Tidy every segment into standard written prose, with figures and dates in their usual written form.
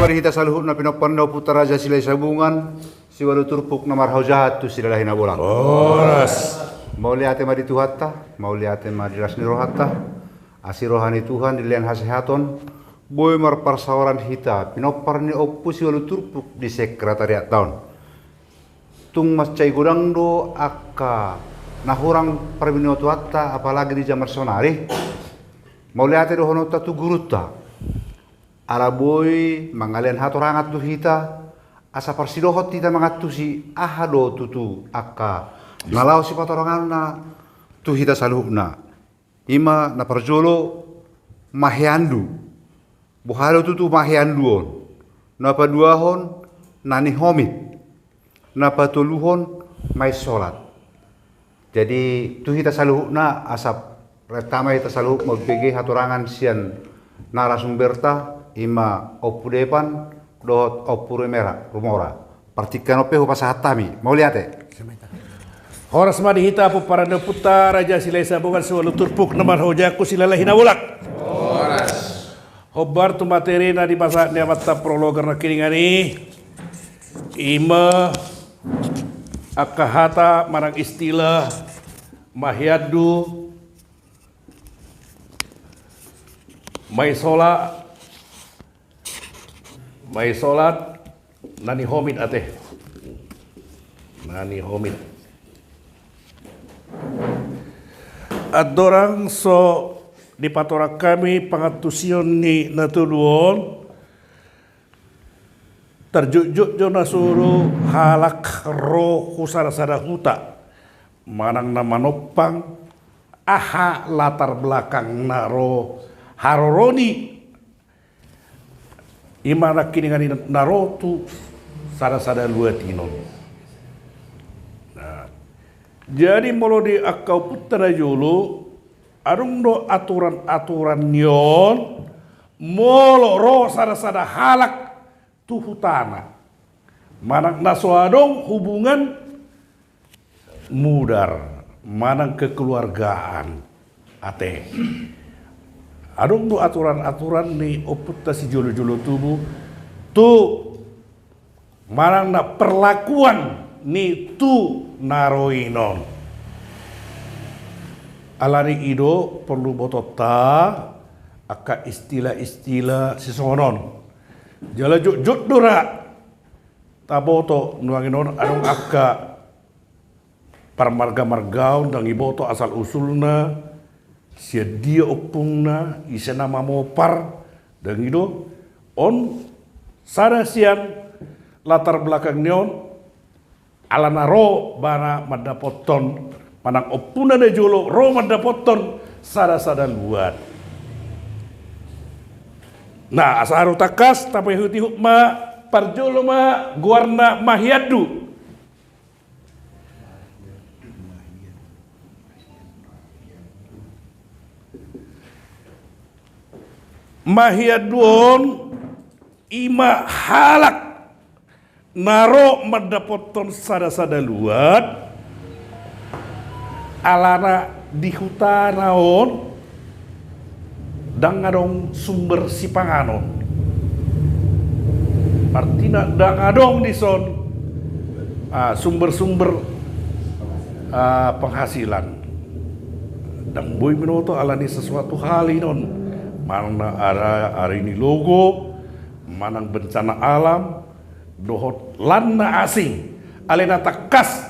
mari hita saluhut na pinapandau putar raja silai sabungan si walu turpuk na marhau jahat tu sila lahina bolang. Oras. Mau lihat mari tuhatta, mau lihat mari rasni rohatta, asi rohani Tuhan dilian hasehaton, boy mar parsawaran hita pinopar ni oppu si walu turpuk di sekretariat tahun. Tung mas cai gudang do akka nahurang perbino tuhatta apalagi di jamar sonari. Mau lihat do honota tu gurutta. Ala boy mangalian hatorangat tu hita asa parsidohot hita mangat tu si ahado tutu akka nalau si patorangan na tu hita saluhna ima na parjolo mahiandu buhalo tutu mahianduon na paduahon nani homit na patuluhon mai solat. Jadi tu hita saluhna asa pertama hita saluh mau bege hatorangan sian narasumberta ima oppu depan dohot oppu remera rumora partikan ope ho pasahatami mau lihat Horas madi hita po para na puta raja silai sabungan suwalu turpuk naman hojaku silala hinawulak. Horas. Hobar tu materi na di masa ni mata prologar na kiningani ima akahata marang istilah mahyadu may solat nani homit ate nani homit at dorang so di patorak kami pangatusion ni natuluon terjujuk jo nasuru halak ro kusara-sara huta manang na manopang aha latar belakang naro haroroni imana kini ngani narotu sada-sada luatinon. Nah, jadi molo di akau putra julu arung do aturan-aturan nyon molo ro sada-sada halak tu hutana. Manang nasoadong hubungan mudar, manang kekeluargaan ate. Adong tu aturan-aturan ni oputta si jolo-jolo tubuh tu marang na perlakuan ni tu naroinon. Alari ido perlu botota aka istilah-istilah sisonon. Jala juk dora taboto nuanginon adong aka parmarga-margaon dan iboto asal usulna sia dia opungna isa nama mopar dan itu on sada sian latar belakang neon alana ro bana madapoton manang opuna de jolo ro madapoton sada luat. Nah asaru takas tapi huti hukma parjolo ma guarna mahiadu mahiaduon ima halak naro madapoton sada luat alana di hutanaon dangadong sumber sipanganon artina dangadong dison sumber-sumber penghasilan dan boy minoto alani sesuatu hal inon mana hari ini logo, manang bencana alam, dohot lana asing, alena takas,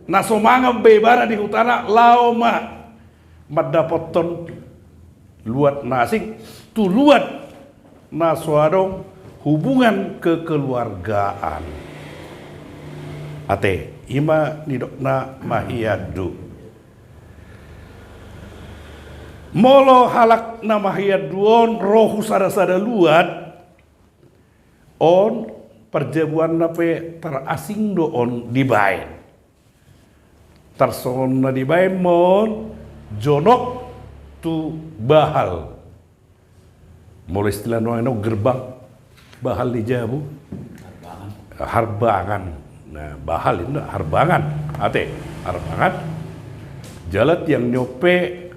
nasomanga bebara di hutana laoma, madapoton luat nasing, tu luat naswadong hubungan kekeluargaan. Ate, ima nidokna mahiyadu. Molo halak nama hiaduon rohu sada luat on perjabuan nape terasing do on dibain terson na dibain mon jonok tu bahal molo istilah no gerbang bahal di jabu harbangan nah bahal itu harbangan ate harbangan jalat yang nyope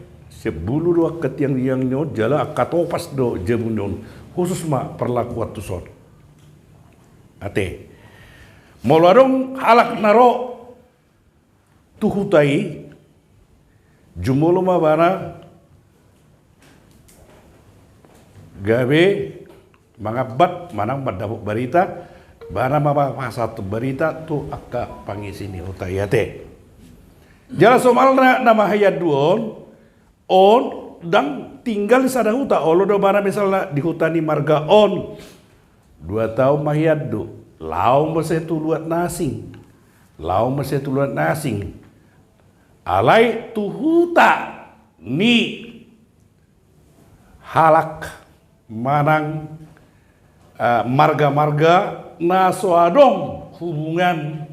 sebulu doa ketiang yang nyon jala katopas do jemunon khusus ma perlakuan tuson ate. Molo adong halak naro tuhutai jumolo mabana gawe mangabat manang badapok berita bana satu berita tu akka pangisini hutai ate. Jala somalna nama hayat duon on dang tinggal di sada huta olo do bana misalnya di hutani marga on 2 tahun mahiyaddu lau masetu luat nasing alai tu huta ni halak manang marga-marga nasoadong hubungan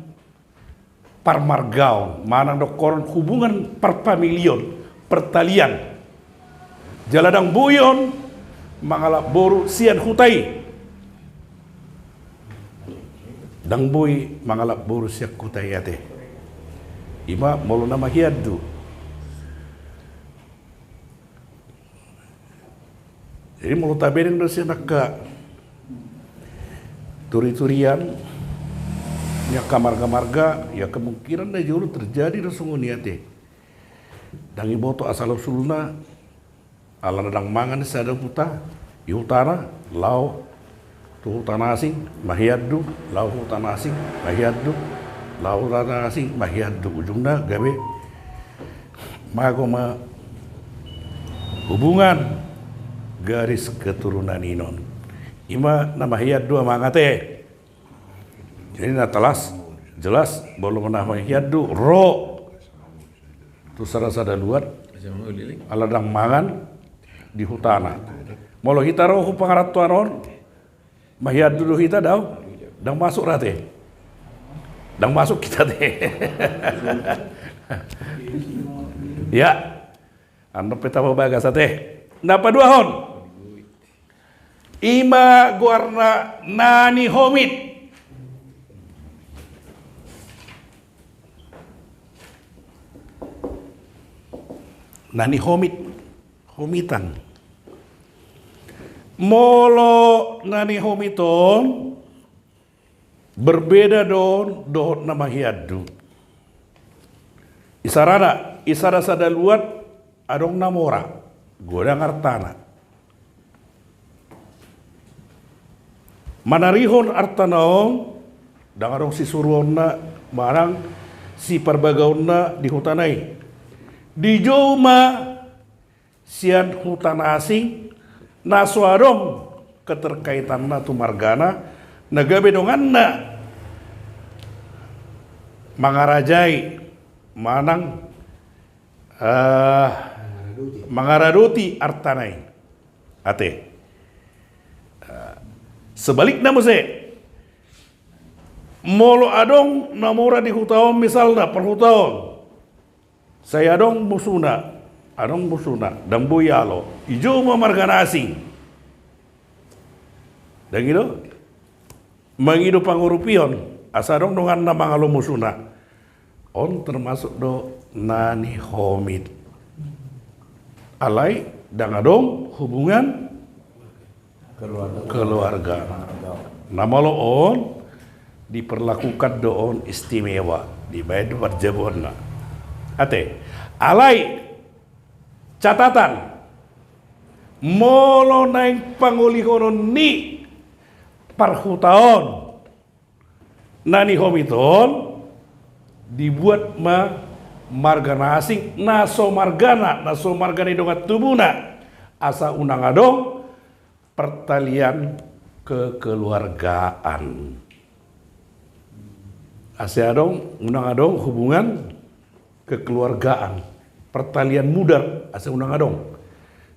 parmargaon manang dokoron hubungan perpamilion pertalian jaladang buyon mangalap boru sian hutai dang boy mangalap boru siak hutai ate ima molo nama hiaddu jadi molo tabering do sian nakka turi-turian ya marga-marga ya kemungkinan na julu terjadi rasungun niate dangi boto asal usulna ala nadang mangan sada huta i hutana lau tu hutana asing mahiyaddu lau hutana asing mahiyaddu lau hutana asing mahiyaddu ujungna gawe magoma hubungan garis keturunan inon ima na mahiyaddu amangate jadi na jelas belum pernah mahiyaddu ro tu sarasa luar aladang mangan di hutana molo hita ro hu pangaratuan on mahiyaddu do hita daw dang masuk rate dang masuk kita teh ya anda peta bagas teh napa dua hon ima guarna nani homit nani homitan molo nani homiton berbeda don nama hiaddu isara sada luat adong namora godang artana manarihon artanaong dangarong si suruonna marang si parbagaonna di hutanai di joma sian hutan asing naswadong keterkaitan na tu margana nagabe dongan na mangarajai manang mangaraduti artanai ate sebalik na mose molo adong namora di hutaon misalna perhutaon saya adong musuna dan boyalo ijo margana asing dan gitu mangido pangurupion asadong dongan na mangalo musuna on termasuk do nani homit alai dan adong hubungan keluarga nama lo on diperlakukan do on istimewa di bait berjabonna ate alai catatan molo naik pangulihonon ni parhutaon nani homiton dibuat margana asing naso margana dongat tubuna asa unang adong pertalian kekeluargaan asa adong unang adong hubungan kekeluargaan pertalian mudar asa unang adong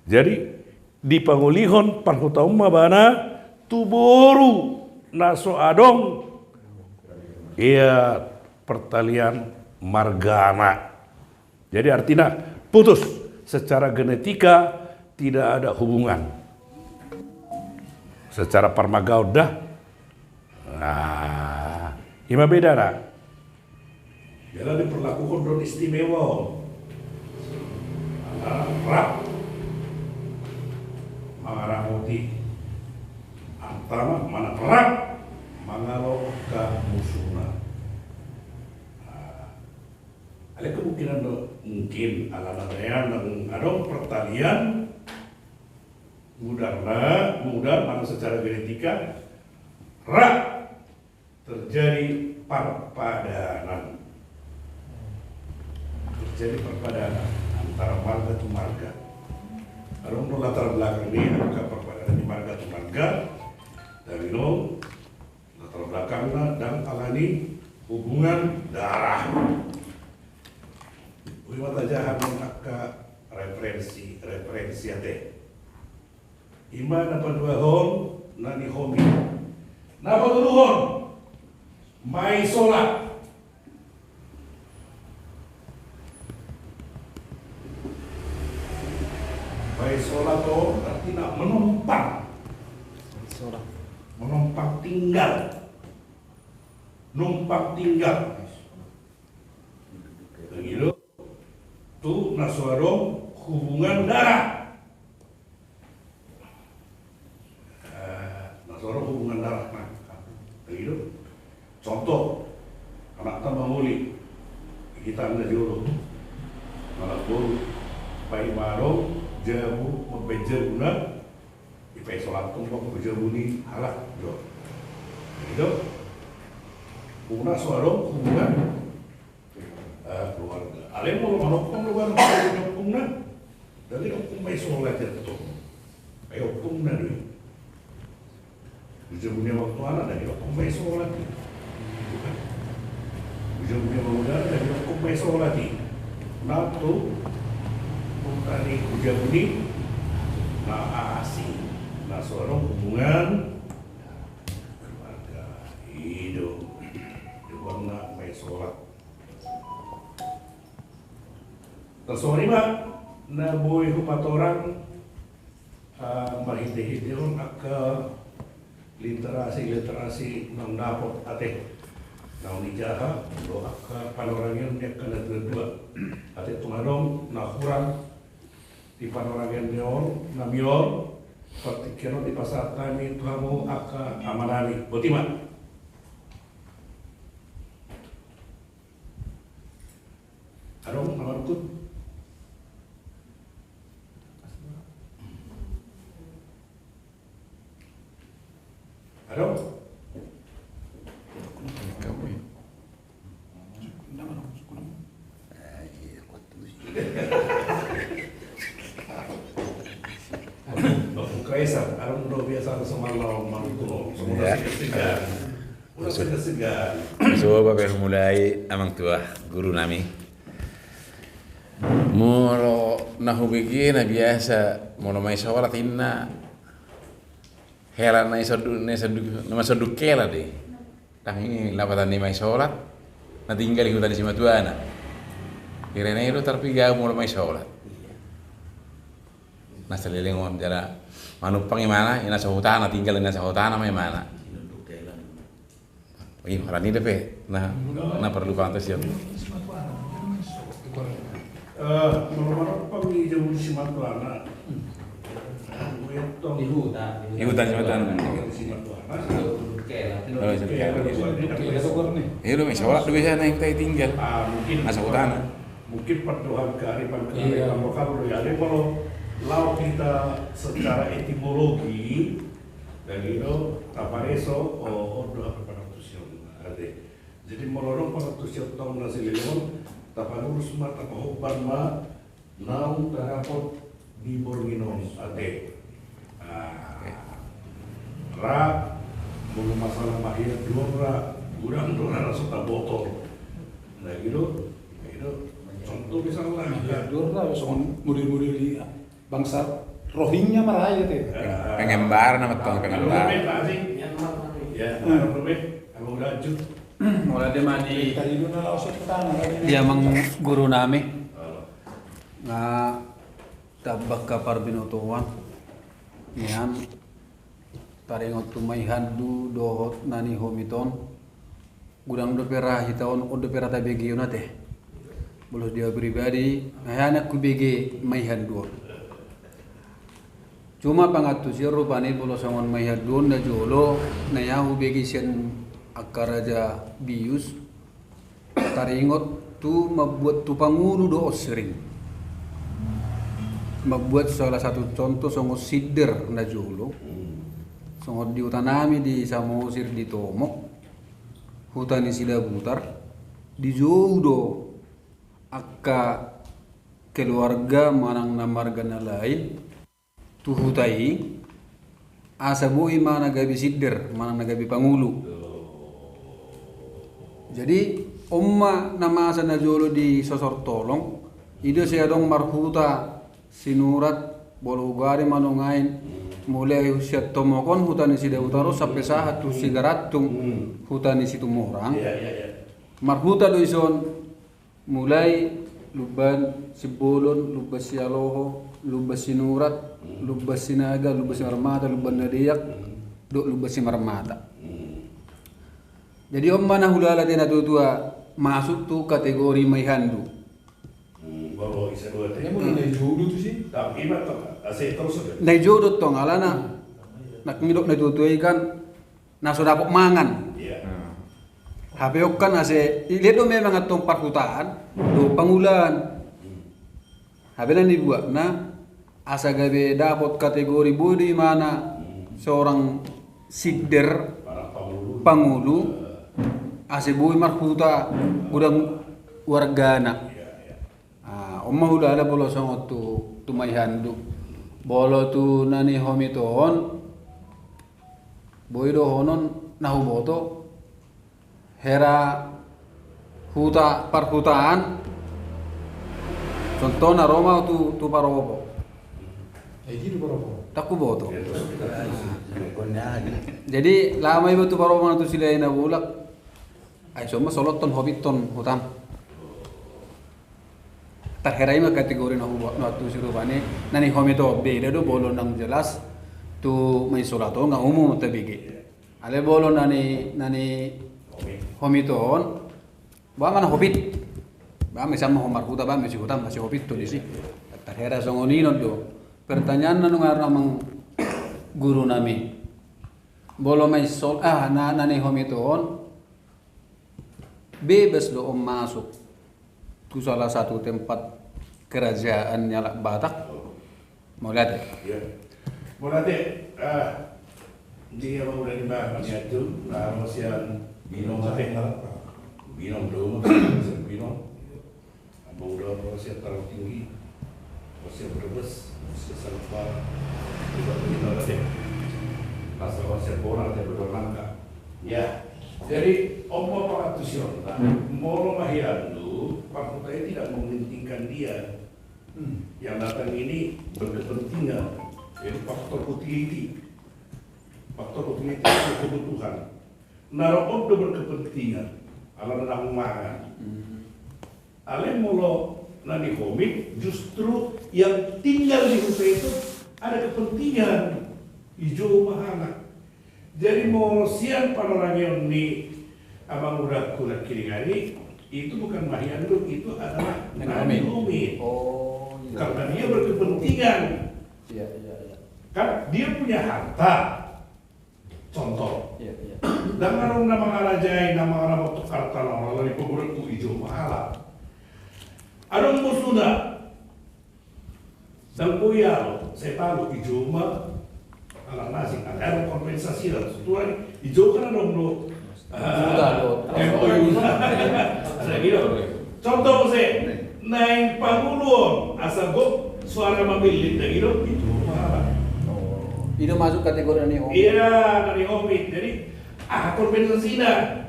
jadi di pangulihon parhutaon mabana tuboru naso adong iya pertalian margana jadi artinya putus secara genetika tidak ada hubungan secara parmagaudah nah ima beda nak jadi diperlakukan don istimewa rap mangarang muti antara mana perang mangalo ka musuna. Ada kemungkinan mungkin ala nadayan ng adong pertalian mudar mana secara genetika terjadi perpadanan antara marga tu marga. Adong latar belakang ini apakah perpadanan di marga tu marga dari latar belakangnya dan alani hubungan darah. Wimata jahan maka referensi ate. Ima napa dua hon nani homi. Napa duluhon? Mai solat. Mai solat to berarti nak menumpang. Menumpang tinggal. Numpang tinggal. Begitu. Itu nasuarong hubungan darah. Nasuarong hubungan darah. Nah, begitu. Contoh, anak tambah muli, kita anda juru, anak buru, pai marong, jamu, membejer guna, ipai sholat tumpang membejer buni, halak, jo. Begitu. Hubungan nasuarong hubungan keluarga. Alem mau manokong luar dari dokung na, dari dokung may sholat ya tuh, may dokung na dulu. Ujian punya waktu anak dari dokung may sholat, ujian punya muda dari dokung may sholat. Nah tuh, tadi ujian puni, nah asing, nah seorang hubungan keluarga hidup, diwarna may sholat. Tersorry ba na boy humatorang mahindi-hindi ka literasi ng napot ate na unijaha do ka panorangyan niya ka nagdadua ate tumadong na kurang di panorangyan niyo na miyor partikero di pasatan ni tuhamu aka amanani botima. Adong namarkut Halo? Kaisar, alam do biasa sama lawan manutuno, semua segar. Udah segar. So babe mulai amang tua guru nami. Moro nahubigi na biasa mono mai sholat inna hela na nama soduk kela deh. Tang ini lapatan ni mai sholat na tinggal ikutan di Simatuana. Kirena itu terpiga moro mai sholat. Na selilingon jara manupang imana ina sa hutana tinggal ina sa hutana mai mana. Ih, orang ini deh, nah perlu pantas ya. Manupang ni jauh di Simatuana. Ikutan Simatuana. Iya dong, sholat dulu bisa naik tinggal. Masa hutana. Mungkin perdoaan kearifan lokal ya. Kalau laut kita secara etimologi dari itu tapareso doa perpanatusyon ade. Jadi melorong panatusyon tahun nasi lelon taparus ma tapahoban ma naung tarapot di Borginos ade. Ra mulu masalah mahir dora kurang dora rasa botol. Nah gitu contoh misalnya ya dora soal murid-murid di bangsa Rohingya marah ya teh. Pengembar nama tuh pengembar. Ya, Robert, kamu lanjut. Mulai dari mandi. Tadi dulu langsung ke tanah. Dia mang guru nami. Nga tabak kapar binutuan. Yan. Taringot tumay handu dohot nani homiton. Gudang do pera hitaon do pera tabegi yunate. Boleh dia pribadi, anak kubege may handu. Cuma pangatus ya rupani bolo sangon may hadun na jolo na yahu begi sian akka Raja Bius taringot tu membuat tu pangulu do sering membuat salah satu contoh songo sider na jolo songo diutanami di Samosir di Tomok hutani sida butar di jodo akka keluarga manang na marga na lain tu hutai asa bui mana gabi sider mana gabi pangulu. Jadi omma nama asa na jolo di sosor tolong ide saya dong marhuta sinurat bolugari manungain mulai usia tomokon hutani sida utaro sampai saat tu sigaratung hutani situ morang marhuta do ison mulai luban sibolon luban sialoho luban sinurat luban sinaga luban simarmata luban nadiyak do luban simarmata. Jadi om mana hulala dia tua masuk tuh kategori maihandu. Baru isa dua teh. Yang mana jodoh tu sih? Tapi ibarat asal terus saja. Nai jodoh tong alana nak midok nai tutua ikan naso dapok mangan. Iya. Hapeok kan ase lihat do memang atong parhutaan do pangulan. Habelan dibuat na asa gabe dapat kategori bodi mana seorang sider pangulu ase bui marhuta gudang wargana. Omma hula ada bolo songot tu maihandu bolo tu nani homitoon boy do honon nahu boto hera huta parhutaan contohna Roma tu parobo takku boto. Jadi lama ibu tu parobo tu silaina bulak ay soma soloton hobiton hutam terherai mah kategori no tu sirupane nani homito beda do bolo nang jelas tu mai solato nggak umum tabigi ale bolo nani homiton ba mana hobit ba sama homar huta ba masih hutam masih hobit tu di si terherai songonino do pertanyaan nanu ngarang mang guru nami bolo mai sol nani homiton bebas do om masuk tu salah satu tempat kerajaan nyala Batak mau lihat ya? Iya. Mau lihat dia mau dari mana itu sian binom binom dulu binom mau udah sian terlalu tinggi sian berbes sian serba juga binom deh pasal sian bola dia berlangkah ya. Jadi omong pengatusan, moro mahirandu, Pak Kutai tidak mementingkan dia. Yang datang ini berkepentingan, jadi faktor utility itu kebutuhan. Naro om berkepentingan, ala nang mangan. Ale molo nani komit, justru yang tinggal di Kutai itu ada kepentingan hijau mahala. Jadi mau siang panorangnya ni abang udah kulit kiri kali itu bukan mahiandu, itu adalah nani komit. Oh, iya. Karena dia berkepentingan. Iya. Kan dia punya harta. Contoh. Iya. Dan orang nama ngarajai, nama orang tukar tanah orang dari pemurutku hijau mahala. Ada musuhnya. Dan kuyal, saya tahu hijau mah alam nasi, ada kompensasi lah. Setelah hijau kan ada lo. Ada gitu. Contoh saya naik pangulun, asal gop suara memilih dan gitu itu mahal. Itu masuk kategori nani homit. Iya, nani homit. Jadi kompensasi dah.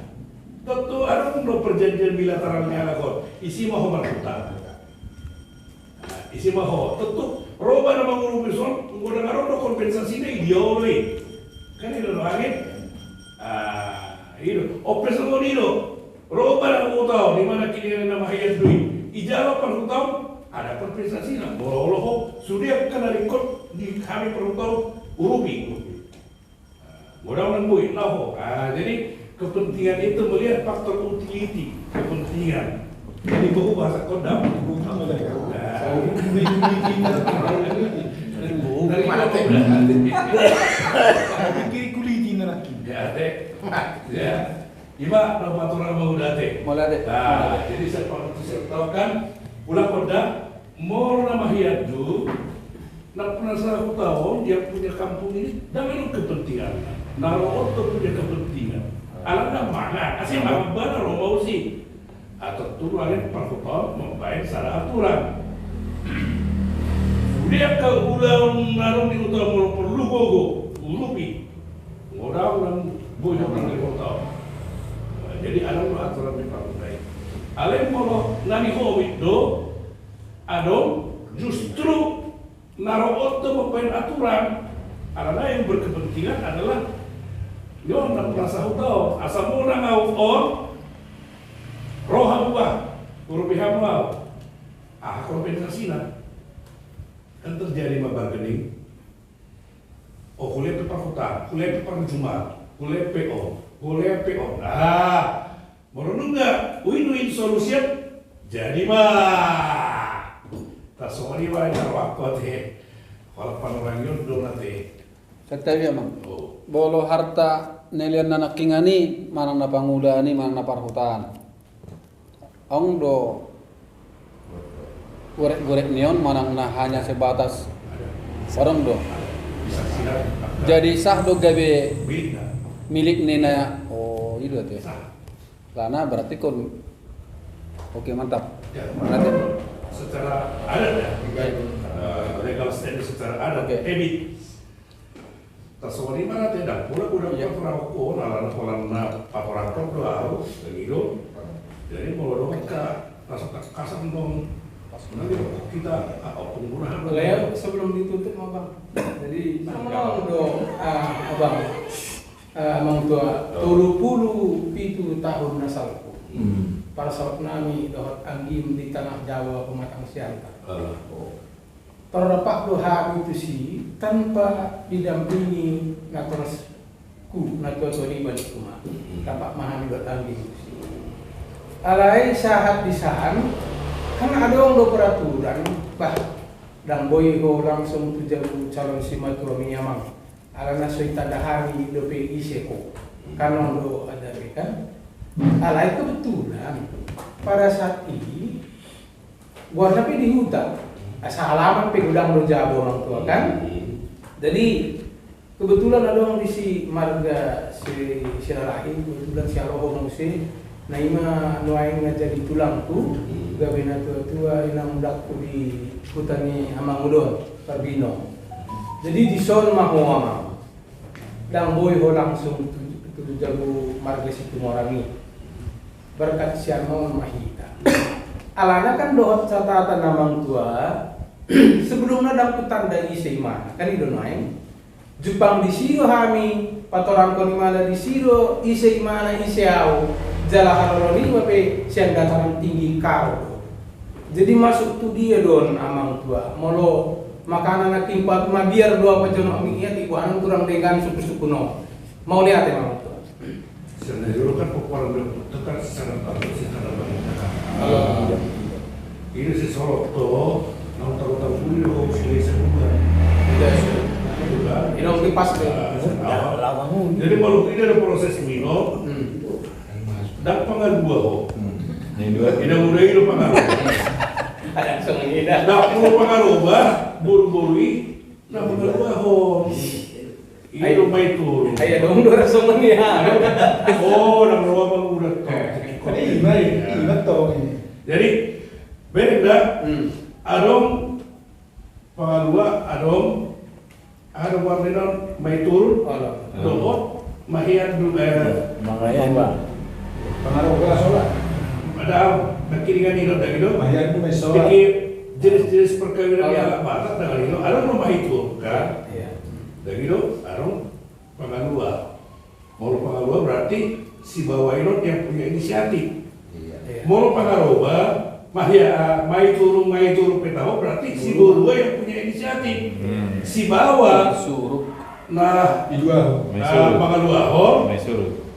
Tentu ada lo perjanjian bilateralnya lah kok. Isi mau berhutang. Isi mau tentu. Roba nama guru besok, guru dengar ada kompensasinya ideologi, kan itu angin, itu operasi itu, roba nama guru tahu di mana kini nama hayat duit, ijazah per tahun ada kompensasinya, bolo sudah kan ada ikut di kami per tahun urubi, mudah-mudahan buat lah, jadi kepentingan itu melihat faktor utility, kepentingan. Jadi buku bahasa kodam. Dari mana teh? Kiri kuliti nanti. Ya teh. Ya. Ima na paturan mau date. Mau date. Nah, jadi saya tahu kan ulah pada mau nama hiadu. Nak penasaran aku tahu dia punya kampung ini dengan kepentingan. Naruh itu punya kepentingan. Alangkah mana? Asal mana benar mau sih? Atau tu alih perkutau membaik secara aturan. Dia ke ulang naruh di utara mau perlu gogo, ulupi. Orang boleh orang di kota. Jadi alam aturan di partai. Alem kalau nani hobi do, adom justru naruh oto mempunyai aturan. Karena yang berkepentingan adalah dia nak merasa tahu. Asal orang on roh apa, urubihan mau. Kompensasi nak kan terjadi bargaining. Oh, kuliah pepa kota, kuliah pepa Jumat, kuliah PO, kuliah PO. Nah, menurut enggak, win-win solution jadi mah. Tak semua ni baik waktu teh. Kalau panorang yon do nate. Kata mang. Bolo harta nelian anak kingani, manang na panguda ni, manang na parhutan. Ong do gorek-gorek neon, manang na hanya sebatas orang do. Jadi sah do gabe milik nena. Oh, itu tuh. Karena berarti kon oke mantap. Nanti Secara adat ya, legal status secara adat, habit. Tak semua di mana tidak, pula pernah aku nalar pola paporan kau doa, begitu. Jadi kalau dong kasar dong. Nanti kita penggunaan Leo sebelum ditutup abang. Jadi ngomong do abang amang tua 27 tahun nasalku. Para sahabat nami dohot anggim di tanah Jawa Pematang Siantar. Terdapat doa itu sih tanpa didampingi natorasku nator di balik rumah. Dapat memahami doa anggim itu sih. Alai sahat disaan kan ada orang do peraturan bah dan boy go langsung tu jauh calon silaturahmi amang alana soita dahari do PI seko kanon do ada kan alai kebetulan pada saat ini gua tapi di hutan asal halaman pe gudang do jabo orang tua kan jadi kebetulan ada orang di si marga si Sirarahi kebetulan si Aroho musi naima nuain ngajadi tulangku gawe na tua-tua ilang dakku di hutani Amangudon, Parbino. Jadi di son maho amang. Dang boy ho langsung tu jago marga situ morangi. Berkat sian mau mahita. Alana kan dohot catatan amang tua sebelumnya dapat tanda isi mana kan itu naik. Jepang di siro hami, patoran konimala di siro isi mana isi au. Jalan Haroni bape siang dataran tinggi kau. Jadi masuk tu dia don amang tua. Molo makanan nak timpat ma biar dua pajono amingia ibu anu kurang dengan suku-suku no. Mau lihat ya amang tua. Sebenarnya kan populer tekan secara tahu secara banyak. Ini si Solo tuh, tahu dulu sini semua. Ini orang kipas deh. Jadi kalau ini ada proses minum. Dan pengaruh ho. Ini udah itu pengaruh. Ada sengida. Dah perlu pengaruh bah, buru-buru nah pengaruh ho. Ini rumah itu. Ayo dong dua rasul ya. Oh, nang rumah bang udah toh. Ini betul ini. Jadi beda. Adom pengaruh adom ada warna maitur. Doa mahian juga. Makanya Pak. Pengaruh ke sholat. Padahal berkiringan itu dah gitu. Mahian itu sholat. Jadi jenis-jenis perkawinan yang batak dengan itu, ada rumah itu kan? Iya. Dan gitu, ada pengaluan. Mau pengaluan berarti si bawah itu yang punya inisiatif. Iya. Mau pengaluan, mai turun petaho berarti si bawah yang punya inisiatif. Si bawah suruh nah pengaluan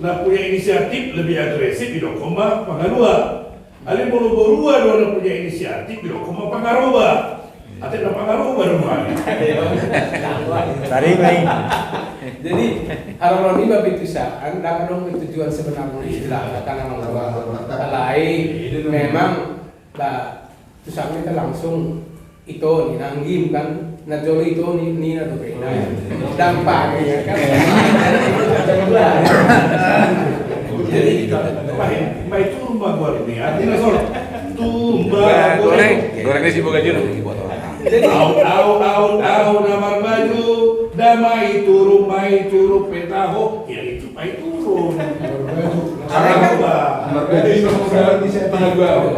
nah punya inisiatif lebih agresif di dokoma pengaluan. Ali bolu-bolua dona punya inisiatif di dokoma pengaruba. Ate na pengaruba rumah. Tari main. Jadi harapan ini babi itu saan, dapat dong tujuan sebenarnya istilah karena memang lain memang lah tusang kita langsung itu nih nanggim kan, najoli itu nih na tuh beda dampaknya kan. Jadi mai tumba gua ini, artinya soal tumba gorengnya sih bukan jenuh. Au namar baju damai turu petaho ya itu mai turun. Namar baju di sana gua.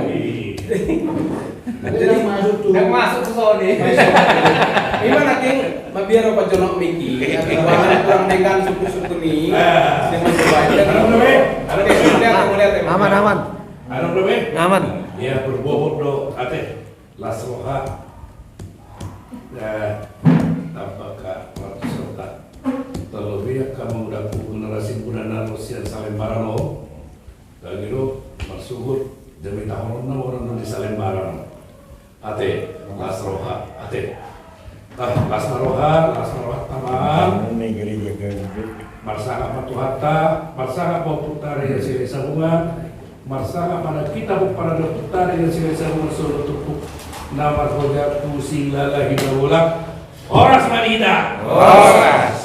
Jadi masuk ke sini. Gimana king? Mabiar apa jonok miki? Kurang dengan suku-suku nih. Aman. Ano bro? Aman. Ya berbobot do ate lasroha. Apakah serta terlebih kamu udah generasi budana Rusia Salembarano dan itu bersuhut demi tahun orang di Salembarano ate lasroha ate lasroha taman marsaka patuhata marsaka poputari yang sila sabungan marsaka pada kita pada putari yang sila sabungan suruh tupuk nama roga pusing lalahi berulang oras manida oras